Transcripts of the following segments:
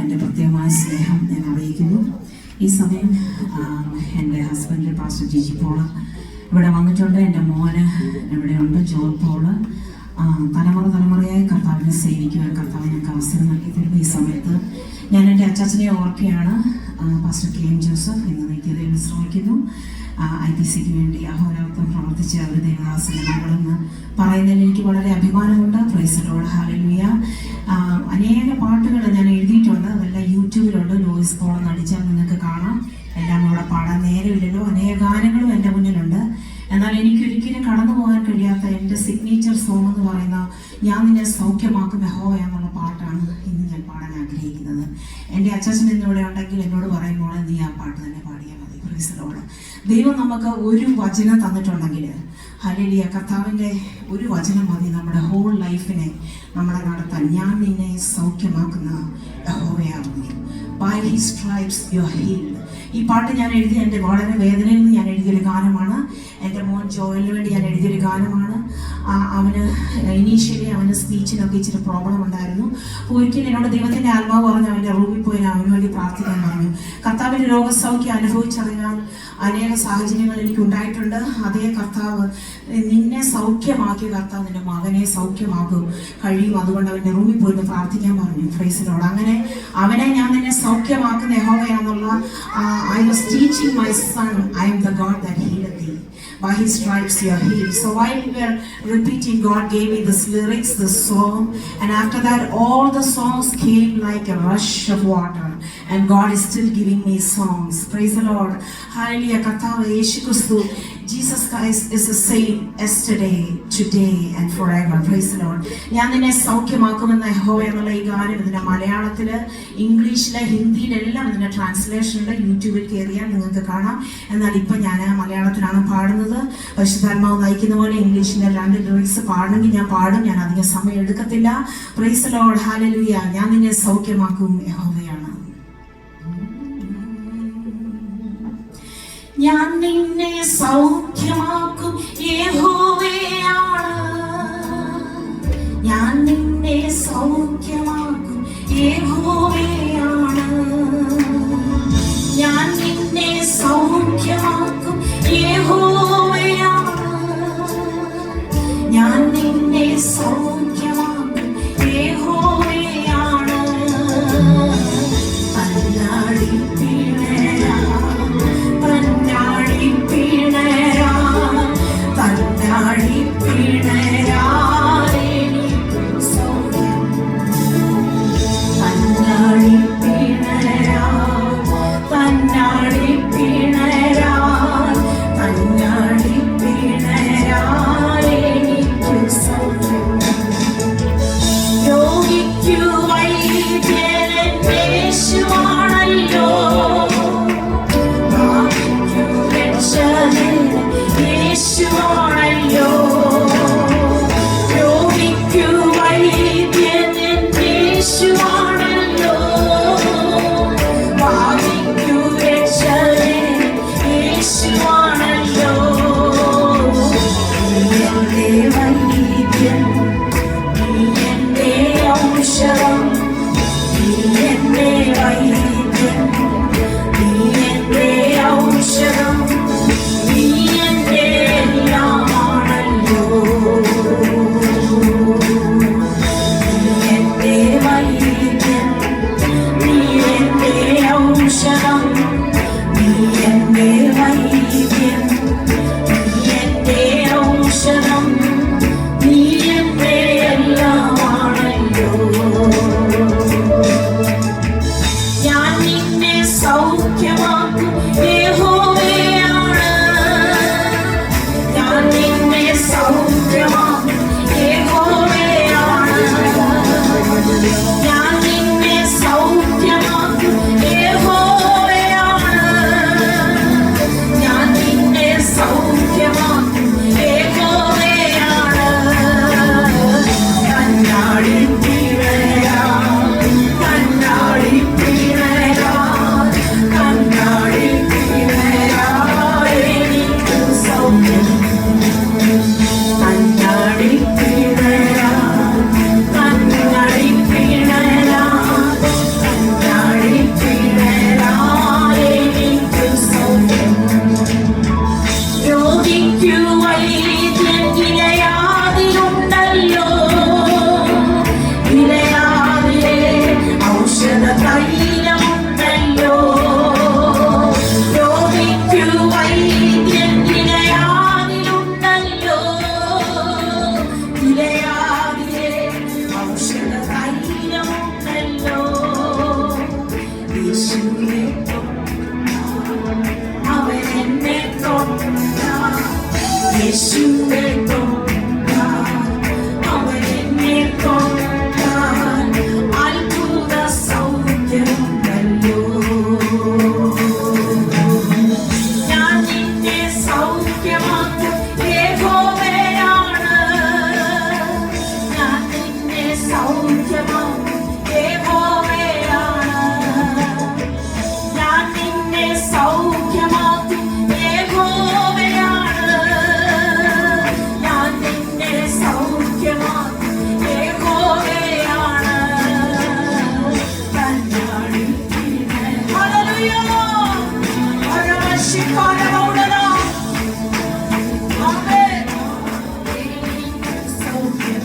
എൻ്റെ പ്രത്യേകമായ സ്നേഹം ഞാൻ അറിയിക്കുന്നു. ഈ സമയം എൻ്റെ ഹസ്ബൻഡ് പാസ്റ്റർ ജിജി പോള് ഇവിടെ വന്നിട്ടുണ്ട്. എൻ്റെ മോന് ഇവിടെയുണ്ട്, ജോൾ പോള്. തലമുറയായി കർത്താവിനെ സേവിക്കുവാൻ കർത്താവിനൊക്കെ അവസരം നൽകി തരുന്നു. ഈ സമയത്ത് ഞാൻ എൻ്റെ അച്ചാച്ചനെ ഓർക്കുകയാണ്. പാസ്റ്റർ കെ എം ജോസഫ് ഇന്ന് നിത്യതയിൽ വിശ്രമിക്കുന്നു. IPCക്ക് വേണ്ടി അഹോരാത്രം പ്രവർത്തിച്ച ഒരു ദേവദാസന്റെ മകളെന്ന് പറയുന്നതിൽ എനിക്ക് വളരെ അഭിമാനമുണ്ട്. Praise the Lord, hallelujah. അനേക പാട്ടുകൾ ഞാൻ എഴുതിയിട്ടുണ്ട്, അതെല്ലാം യൂട്യൂബിലുണ്ട്. ലോയിസ് പോൾ എന്ന് അടിച്ചാൽ നിങ്ങൾക്ക് കാണാം. എല്ലാം ഇവിടെ പാടാൻ നേരമില്ലല്ലോ. അനേക ഗാനങ്ങളും എൻ്റെ മുന്നിലുണ്ട്. എന്നാൽ എനിക്കൊരിക്കലും കടന്നു പോകാൻ കഴിയാത്ത എൻ്റെ സിഗ്നേച്ചർ സോങ് എന്ന് പറയുന്ന ഞാൻ നിന്നെ സൗഖ്യമാക്കും യഹോവ എന്നുള്ള പാട്ടാണ് ഇന്ന് ഞാൻ പാടാൻ ആഗ്രഹിക്കുന്നത്. എൻ്റെ അച്ചാച്ചൻ ഇന്നിവിടെ ഉണ്ടെങ്കിൽ എന്നോട് പറയുമ്പോൾ നീ ആ പാട്ട് തന്നെ പാടിയാൽ മതി. Praise the Lord. ദൈവം നമുക്ക് ഒരു വചനം തന്നിട്ടുണ്ടെങ്കിൽ, ഹല്ലേലൂയ, കർത്താവിൻ്റെ ഒരു വചനം മതി നമ്മുടെ ഹോൾ ലൈഫിനെ നമ്മളെ നടത്താൻ. ഞാൻ നിന്നെ സൗഖ്യമാക്കുന്ന യഹോവയാകുന്നു. By his stripes you are healed. ഈ പാട്ട് ഞാൻ എഴുതിയ എൻ്റെ വളരെ വേദനയിൽ നിന്ന് ഞാൻ എഴുതിയൊരു ഗാനമാണ്. എൻ്റെ മോൻ ജോയലിന് വേണ്ടി ഞാൻ എഴുതിയൊരു ഗാനമാണ്. അവന് ഇനീഷ്യലി അവന് സ്പീച്ചിനൊക്കെ ഇച്ചിരി പ്രോബ്ലം ഉണ്ടായിരുന്നു. ഒരിക്കലും എന്നോട് ദൈവത്തിൻ്റെ ആത്മാവ് പറഞ്ഞ് അവൻ്റെ റൂമിൽ പോയി അവന് വേണ്ടി പ്രാർത്ഥിക്കാൻ പറഞ്ഞു. കർത്താവിൻ്റെ രോഗസൗഖ്യം അനുഭവിച്ചറിയാൻ അനേക സാഹചര്യങ്ങൾ എനിക്ക് ഉണ്ടായിട്ടുണ്ട്. അതേ കർത്താവ് നിന്നെ സൗഖ്യമാക്കിയ കർത്താവ് നിന്റെ മകനെ സൗഖ്യമാക്കും കഴിയും. അതുകൊണ്ട് അവൻ്റെ റൂമിൽ പോയിട്ട് പ്രാർത്ഥിക്കാൻ പറഞ്ഞു. Praise the Lord. അങ്ങനെ അവനെ ഞാൻ നിന്നെ സൗഖ്യമാക്കുന്ന യഹോവയാണെന്നുള്ള I was teaching my son, I am the God that healeth thee. By his stripes you are healed. So while we were repeating, God gave me this lyrics, this song, and after that all the songs came like a rush of water, and God is still giving me songs. Praise the Lord. Hallelujah. Karthav Yeshu Kristu, Jesus Christ is the same yesterday, today and forever. Praise the Lord. ഞാൻ നിന്നെ സൗഖ്യമാക്കുമെന്ന യഹോവ എന്നുള്ള ഈ ഗാനം ഇതിൻ്റെ മലയാളത്തിൽ, ഇംഗ്ലീഷിലെ, ഹിന്ദിയിലെല്ലാം ഇതിൻ്റെ ട്രാൻസ്ലേഷനുണ്ട്. യൂട്യൂബിൽ കയറിയാൽ നിങ്ങൾക്ക് കാണാം. എന്നാൽ ഇപ്പം ഞാൻ മലയാളത്തിലാണ് പാടുന്നത്. പരിശുദ്ധാത്മാവ് നയിക്കുന്ന പോലെ ഇംഗ്ലീഷിൻ്റെ 2 ലിറിക്സ് പാടണമെങ്കിൽ ഞാൻ പാടും. ഞാൻ അധികം സമയം എടുക്കത്തില്ല. Praise the Lord, hallelujah. ഞാൻ നിന്നെ സൗഖ്യമാക്കും യഹോവയാണ്. ഞാൻ നിന്നെ സൗഖ്യമാക്കും യഹോവയാണ്. ഞാൻ നിന്നെ സൗഖ്യമാക്കും യഹോവയാണ്. ഞാൻ നിന്നെ സൗഖ്യമാക്കും യഹോവയാണ്. ഞാൻ നിന്നെ സൗഖ്യമാക്കും യഹോവയാണ്. തന്നാടി പിണരാ, തന്നാടി പിണരാ, തന്നാടി പിണരാ, എനിക്ക് സൗഖ്യം. തന്നാടി പിണരാ, തന്നാടി പിണരാ, തന്നാടി പിണരാ, എനിക്ക് സൗഖ്യം. രോഗിക്കു വൈദ്യൻ യേശുവാണല്ലോ. ഭാവിക്കു രക്ഷകൻ യേശുവാണല്ലോ. രോഗിക്കു വൈദ്യൻ യേശുവാണല്ലോ. ഭാവിക്കു രക്ഷകൻ യേശുവാണല്ലോ. നീ എൻ്റെ വൈദ്യൻ, നീ എൻ്റെ ഔഷധം, നീ എൻ്റെ വൈദ്യൻ, നീ എൻ്റെ ഔഷധം, നീ എൻ്റെ എല്ലാമാണല്ലോ. നീ എൻ്റെ വൈദ്യൻ, നീ എൻ്റെ ഔഷധം, നീ എൻ്റെ വൈദ്യൻ, നീ എൻ്റെ ഔഷധം, നീ എൻ്റെ എല്ലാമാണല്ലോ. യേശുവെ തൊട്ടാൽ അവൻ എന്നെ തൊട്ടാൽ യേശുവെ തൊട്ടാൽ അവൻ എന്നെ തൊട്ടാൽ അത്ഭുത സൗഖ്യമുണ്ടല്ലോ. ഞാൻ നിന്നെ സൗഖ്യമാക്കും യഹോവയാണ്. ഞാൻ നിന്നെ സൗഖ്യമാക്കും യഹോവയാണ്. ഞാൻ നിന്നെ സൗഖ്യമാക്കും യഹോവയാണ്. ഞാൻ നിന്നെ സൗഖ്യമാക്കും യഹോവയാണ്. ഹല്ലേലൂയ. പരമശിഖരമൗഢനാ. ആമേൻ. സൗഖ്യം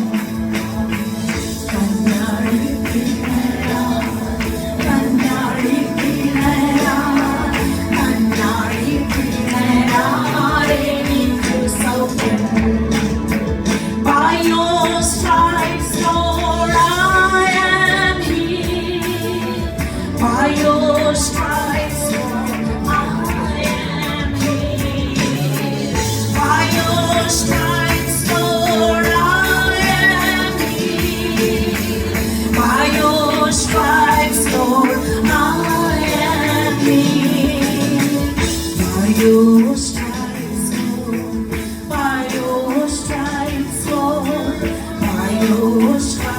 കന്യാളി പിണരാ. കന്യാളി പിണരാ. കന്യാളി പിണരാതെ എനിക്ക് സൗഖ്യം. By your stripes, Lord, I am healed. By your stripes, Lord, I am healed. By your stripes, Lord, I am healed. By your stripes, Lord, I am healed. By your stripes, Lord, by your stripes, Lord, by your stripes.